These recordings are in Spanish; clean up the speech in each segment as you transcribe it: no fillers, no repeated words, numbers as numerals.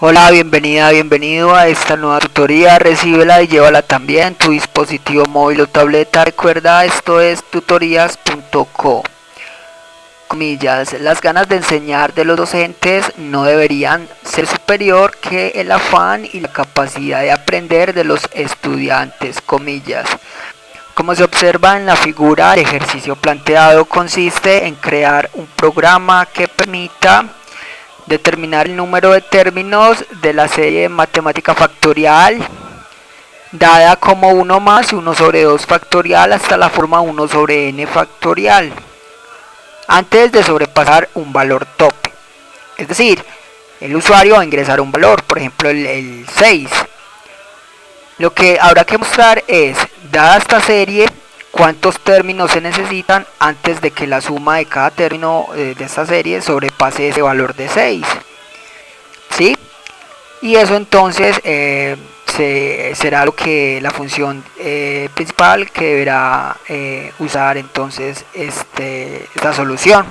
Hola, bienvenida, bienvenido a esta nueva tutoría. Recíbela y llévala también en tu dispositivo móvil o tableta. Recuerda, esto es tutorías.co. Comillas, las ganas de enseñar de los docentes no deberían ser superior que el afán y la capacidad de aprender de los estudiantes. Comillas. Como se observa en la figura, el ejercicio planteado consiste en crear un programa que permita determinar el número de términos de la serie matemática factorial dada como 1 más 1 sobre 2 factorial hasta la forma 1 sobre n factorial antes de sobrepasar un valor tope. Es decir, el usuario va a ingresar un valor, por ejemplo el 6. Lo que habrá que mostrar es, dada esta serie, cuántos términos se necesitan antes de que la suma de cada término de esta serie sobrepase ese valor de 6. ¿Sí? Y eso entonces será lo que la función principal que deberá usar entonces esta solución.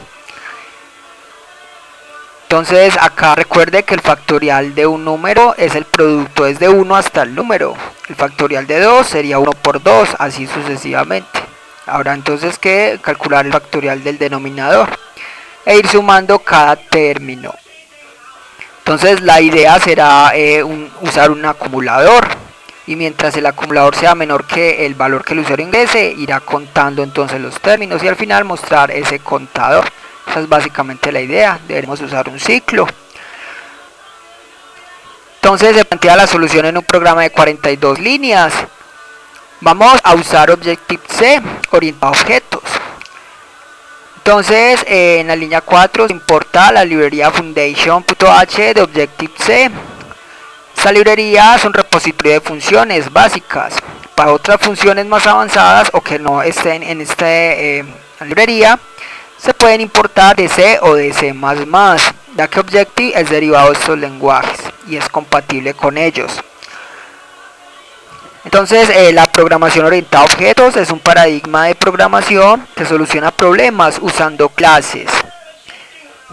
Entonces acá recuerde que el factorial de un número es el producto desde 1 hasta el número. El factorial de 2 sería 1 por 2, así sucesivamente. Habrá entonces que calcular el factorial del denominador e ir sumando cada término. Entonces la idea será usar un acumulador, y mientras el acumulador sea menor que el valor que el usuario ingrese, irá contando entonces los términos y al final mostrar ese contador. Esa es básicamente la idea. Deberemos usar un ciclo. Entonces se plantea la solución en un programa de 42 líneas. Vamos a usar Objective-C orientado a objetos. Entonces en la línea 4 se importa la librería foundation.h de Objective-C. Esta librería es un repositorio de funciones básicas. Para otras funciones más avanzadas o que no estén en esta librería, se pueden importar de C o de C++, ya que Objective es derivado de estos lenguajes y es compatible con ellos. Entonces la programación orientada a objetos es un paradigma de programación que soluciona problemas usando clases.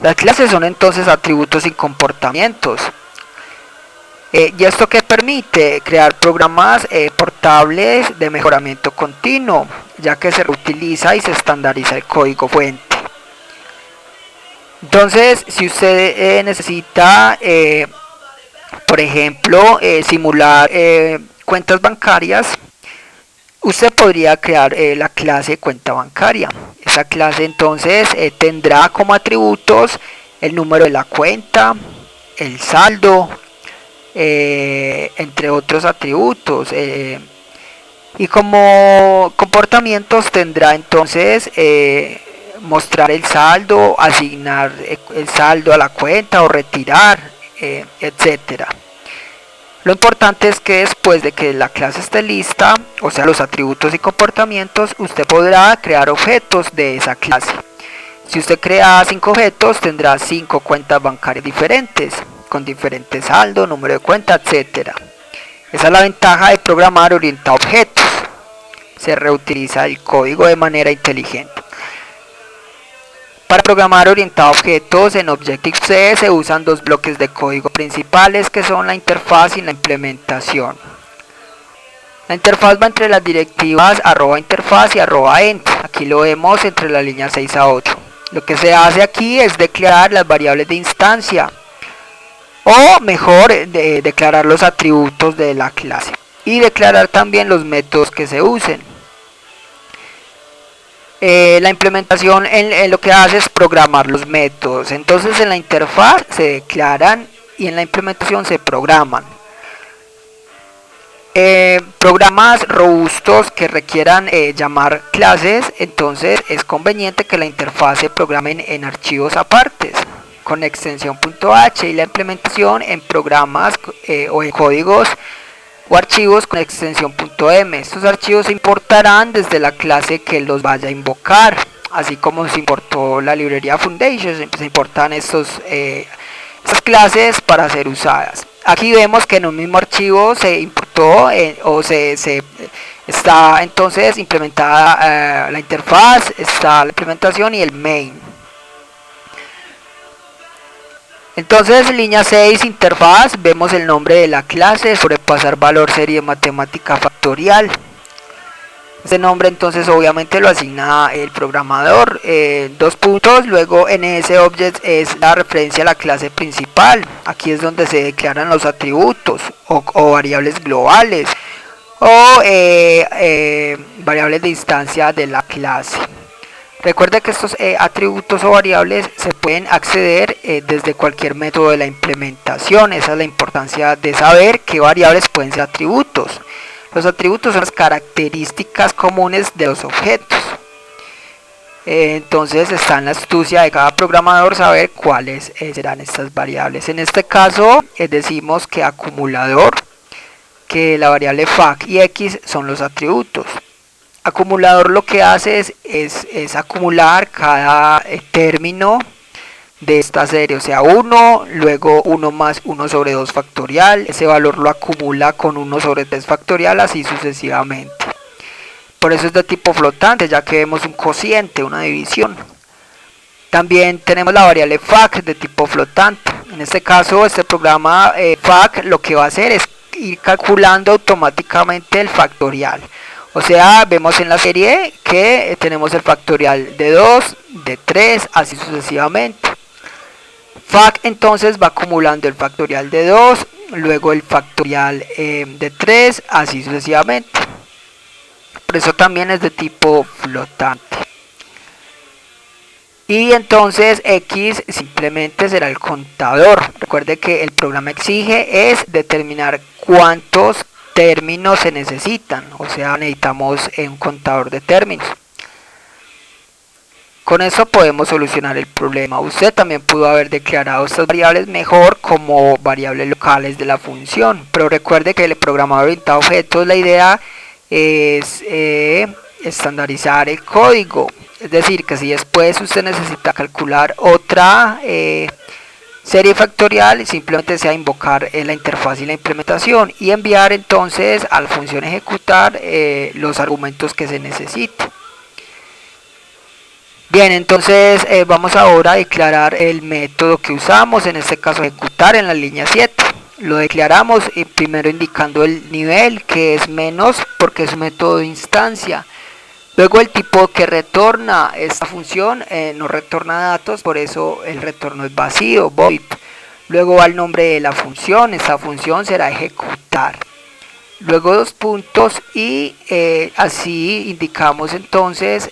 Las clases son entonces atributos y comportamientos. ¿Y esto qué permite? Crear programas portables de mejoramiento continuo, ya que se reutiliza y se estandariza el código fuente. Entonces, si usted necesita, por ejemplo, simular cuentas bancarias, usted podría crear la clase cuenta bancaria. Esa clase entonces tendrá como atributos el número de la cuenta, el saldo, entre otros atributos. Y como comportamientos tendrá entonces mostrar el saldo, asignar el saldo a la cuenta o retirar, etcétera. Lo importante es que después de que la clase esté lista, o sea los atributos y comportamientos, usted podrá crear objetos de esa clase. Si usted crea 5 objetos, tendrá 5 cuentas bancarias diferentes, con diferentes saldo, número de cuenta, etcétera. Esa es la ventaja de programar orientado a objetos. Se reutiliza el código de manera inteligente. Para programar orientado a objetos en Objective-C se usan 2 bloques de código principales que son la interfaz y la implementación. La interfaz va entre las directivas @interfaz y @end. Aquí lo vemos entre la línea 6 a 8. Lo que se hace aquí es declarar las variables de instancia, o mejor, declarar los atributos de la clase y declarar también los métodos que se usen. La implementación en lo que hace es programar los métodos. Entonces en la interfaz se declaran y en la implementación se programan. Programas robustos que requieran llamar clases, entonces es conveniente que la interfaz se programe en archivos apartes con extensión .h y la implementación en programas o en códigos o archivos con extensión .m. Estos archivos se importarán desde la clase que los vaya a invocar, así como se importó la librería Foundation. Se importan estas clases para ser usadas. Aquí vemos que en un mismo archivo se importó está entonces implementada la interfaz, está la implementación y el main. Entonces, línea 6, interfaz, vemos el nombre de la clase, sobrepasar valor serie matemática factorial. Este nombre entonces obviamente lo asigna el programador, dos puntos, luego NSObject es la referencia a la clase principal, aquí es donde se declaran los atributos o variables globales o variables de instancia de la clase. Recuerda que estos atributos o variables se pueden acceder desde cualquier método de la implementación. Esa es la importancia de saber qué variables pueden ser atributos. Los atributos son las características comunes de los objetos. Entonces está en la astucia de cada programador saber cuáles serán estas variables. En este caso decimos que acumulador, que la variable fac y x son los atributos. Acumulador lo que hace es acumular cada término de esta serie, o sea 1, luego 1 más 1 sobre 2 factorial, ese valor lo acumula con 1 sobre 3 factorial, así sucesivamente. Por eso es de tipo flotante, ya que vemos un cociente, una división. También tenemos la variable fac de tipo flotante. En este caso, este programa fac lo que va a hacer es ir calculando automáticamente el factorial. O sea, vemos en la serie que tenemos el factorial de 2, de 3, así sucesivamente. Fac entonces va acumulando el factorial de 2, luego el factorial de 3, así sucesivamente. Por eso también es de tipo flotante. Y entonces x simplemente será el contador. Recuerde que el programa exige es determinar cuántos términos se necesitan, o sea, necesitamos un contador de términos. Con eso podemos solucionar el problema. Usted también pudo haber declarado estas variables mejor como variables locales de la función, pero recuerde que el programador orientado a objetos, la idea es estandarizar el código, es decir, que si después usted necesita calcular otra serie factorial, simplemente sea invocar la interfaz y la implementación y enviar entonces a la función ejecutar los argumentos que se necesite. Bien, entonces vamos ahora a declarar el método que usamos, en este caso ejecutar en la línea 7. Lo declaramos primero indicando el nivel, que es menos porque es un método de instancia. Luego el tipo que retorna esta función no retorna datos, por eso el retorno es vacío, void. Luego va el nombre de la función, esta función será ejecutar. Luego dos puntos y así indicamos entonces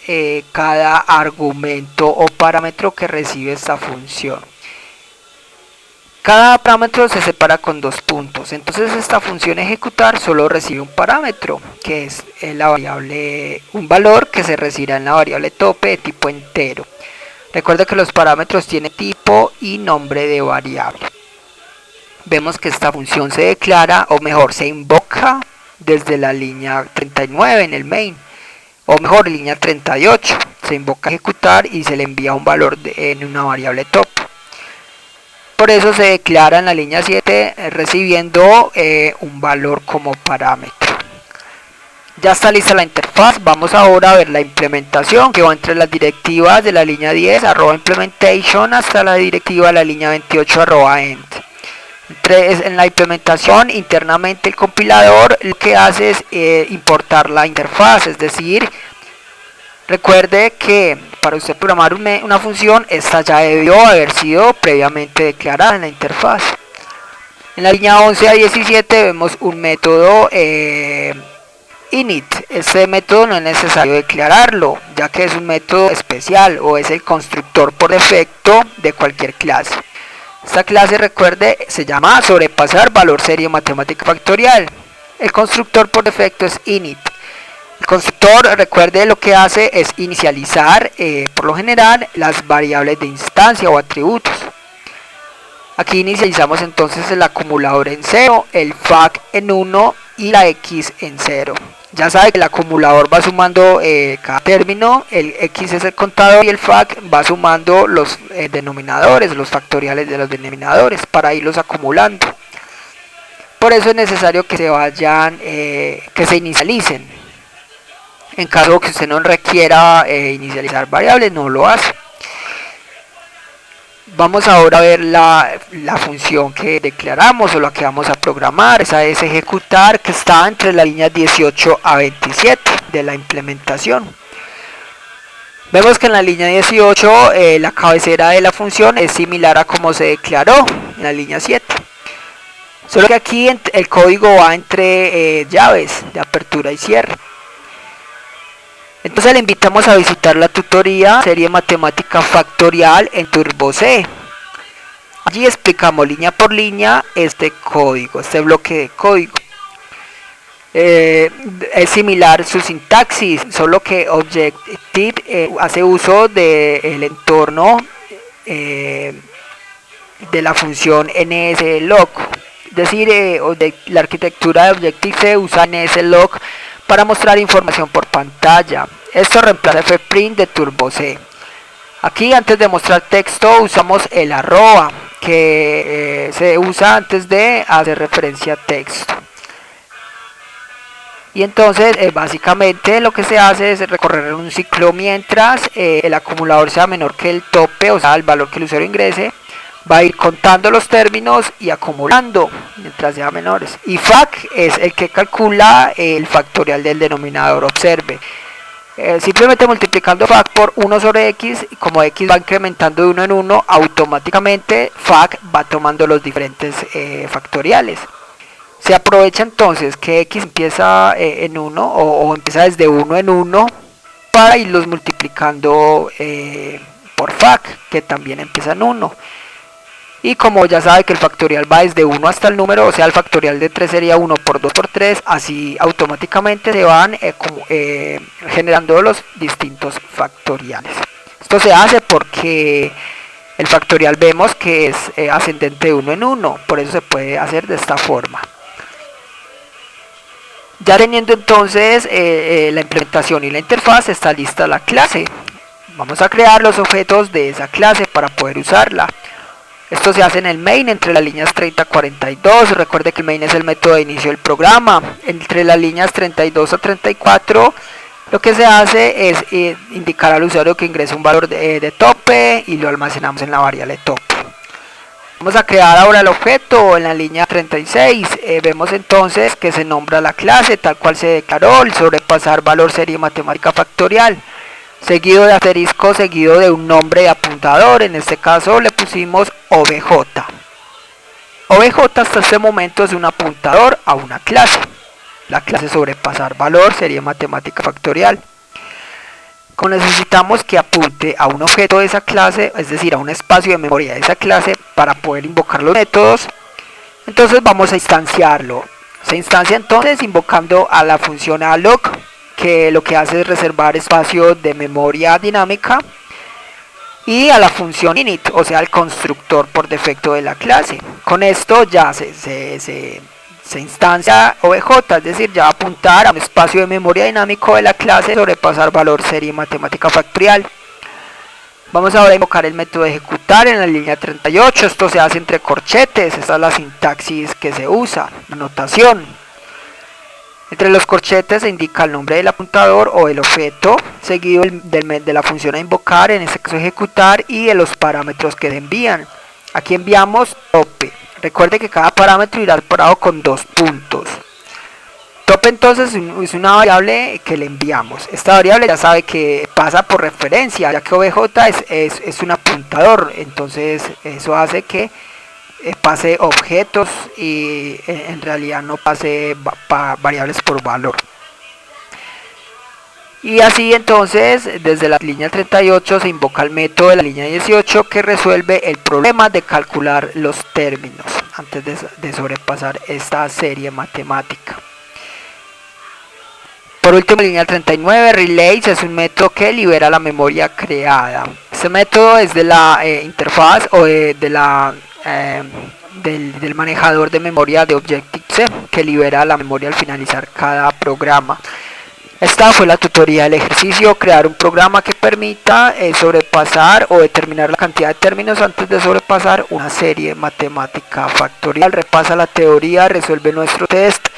cada argumento o parámetro que recibe esta función. Cada parámetro se separa con dos puntos, entonces esta función ejecutar solo recibe un parámetro, que es la variable, un valor que se recibirá en la variable tope de tipo entero. Recuerda que los parámetros tienen tipo y nombre de variable. Vemos que esta función se declara, o mejor, se invoca desde la línea 39 en el main, o mejor, línea 38, se invoca ejecutar y se le envía un valor en una variable top. Por eso se declara en la línea 7 recibiendo un valor como parámetro. Ya está lista la interfaz, vamos ahora a ver la implementación que va entre las directivas de la línea 10 @implementation hasta la directiva de la línea 28 @end. En la implementación internamente el compilador lo que hace es importar la interfaz, es decir, recuerde que para usted programar una función, esta ya debió haber sido previamente declarada en la interfaz. En la línea 11 a 17 vemos un método init. Este método no es necesario declararlo, ya que es un método especial o es el constructor por defecto de cualquier clase. Esta clase, recuerde, se llama sobrepasar valor serie matemática factorial. El constructor por defecto es init. El constructor, recuerde, lo que hace es inicializar, por lo general, las variables de instancia o atributos. Aquí inicializamos entonces el acumulador en 0, el fac en 1 y la x en 0. Ya sabe que el acumulador va sumando cada término, el x es el contador y el fac va sumando los denominadores, los factoriales de los denominadores para irlos acumulando. Por eso es necesario que se vayan, que se inicialicen. En caso que usted no requiera inicializar variables, no lo hace. Vamos ahora a ver la función que declaramos o la que vamos a programar. Esa es ejecutar, que está entre las líneas 18 a 27 de la implementación. Vemos que en la línea 18 la cabecera de la función es similar a como se declaró en la línea 7. Solo que aquí el código va entre llaves de apertura y cierre. Entonces le invitamos a visitar la tutoría Serie Matemática Factorial en Turbo C. Allí explicamos línea por línea este código, este bloque de código. Es similar su sintaxis, solo que Objective hace uso del entorno de la función NSLog. Es decir, la arquitectura de Objective-C usa NSLog para mostrar información por pantalla. Esto reemplaza fprint de Turbo C. Aquí, antes de mostrar texto, usamos el arroba, que se usa antes de hacer referencia a texto. Y entonces básicamente lo que se hace es recorrer un ciclo mientras el acumulador sea menor que el tope, o sea el valor que el usuario ingrese, va a ir contando los términos y acumulando mientras sea menores. Y fac es el que calcula el factorial del denominador. Observe, simplemente multiplicando fac por 1 sobre x, y como x va incrementando de 1 en 1, automáticamente fac va tomando los diferentes factoriales. Se aprovecha entonces que x empieza en 1 o empieza desde 1 en 1 para irlos multiplicando por fac, que también empieza en 1. Y como ya sabe que el factorial va desde 1 hasta el número, o sea el factorial de 3 sería 1 por 2 por 3, así automáticamente se van generando los distintos factoriales. Esto se hace porque el factorial vemos que es ascendente de 1 en 1, por eso se puede hacer de esta forma. Ya teniendo entonces la implementación y la interfaz, está lista la clase. Vamos a crear los objetos de esa clase para poder usarla. Esto se hace en el main entre las líneas 30 a 42. Recuerde que el main es el método de inicio del programa. Entre las líneas 32 a 34 lo que se hace es indicar al usuario que ingrese un valor de tope y lo almacenamos en la variable tope. Vamos a crear ahora el objeto en la línea 36. Vemos entonces que se nombra la clase tal cual se declaró, el sobrepasar valor serie matemática factorial, seguido de asterisco, seguido de un nombre de apuntador. En este caso le pusimos OBJ. OBJ hasta este momento es un apuntador a una clase. La clase sobrepasar valor serie matemática factorial. Como necesitamos que apunte a un objeto de esa clase, es decir, a un espacio de memoria de esa clase para poder invocar los métodos, entonces vamos a instanciarlo. Se instancia entonces invocando a la función alloc, que lo que hace es reservar espacio de memoria dinámica, y a la función init, o sea el constructor por defecto de la clase. Con esto ya se instancia OBJ, es decir, ya va a apuntar a un espacio de memoria dinámico de la clase sobrepasar valor serie matemática factorial. Vamos ahora a invocar el método de ejecutar en la línea 38. Esto se hace entre corchetes, esta es la sintaxis que se usa, la notación. Entre los corchetes se indica el nombre del apuntador o el objeto, seguido de la función a invocar, en este caso ejecutar, y de los parámetros que se envían. Aquí enviamos tope. Recuerde que cada parámetro irá separado con 2 puntos. Tope entonces es una variable que le enviamos. Esta variable ya sabe que pasa por referencia, ya que OBJ es un apuntador, entonces eso hace que pase objetos y en realidad no pase variables por valor. Y así entonces desde la línea 38 se invoca el método de la línea 18 que resuelve el problema de calcular los términos antes de sobrepasar esta serie matemática. Por último, línea 39, relays es un método que libera la memoria creada. Este método es de la interfaz o del manejador de memoria de Objective-C, que libera la memoria al finalizar cada programa. Esta fue la tutoría del ejercicio: crear un programa que permita sobrepasar o determinar la cantidad de términos antes de sobrepasar una serie matemática factorial. Repasa la teoría, resuelve nuestro test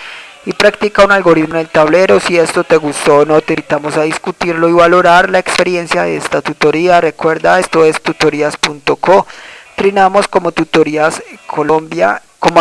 y practica un algoritmo en el tablero. Si esto te gustó o no, te invitamos a discutirlo y valorar la experiencia de esta tutoría. Recuerda, esto es tutorías.co. trinamos como Tutorías Colombia, como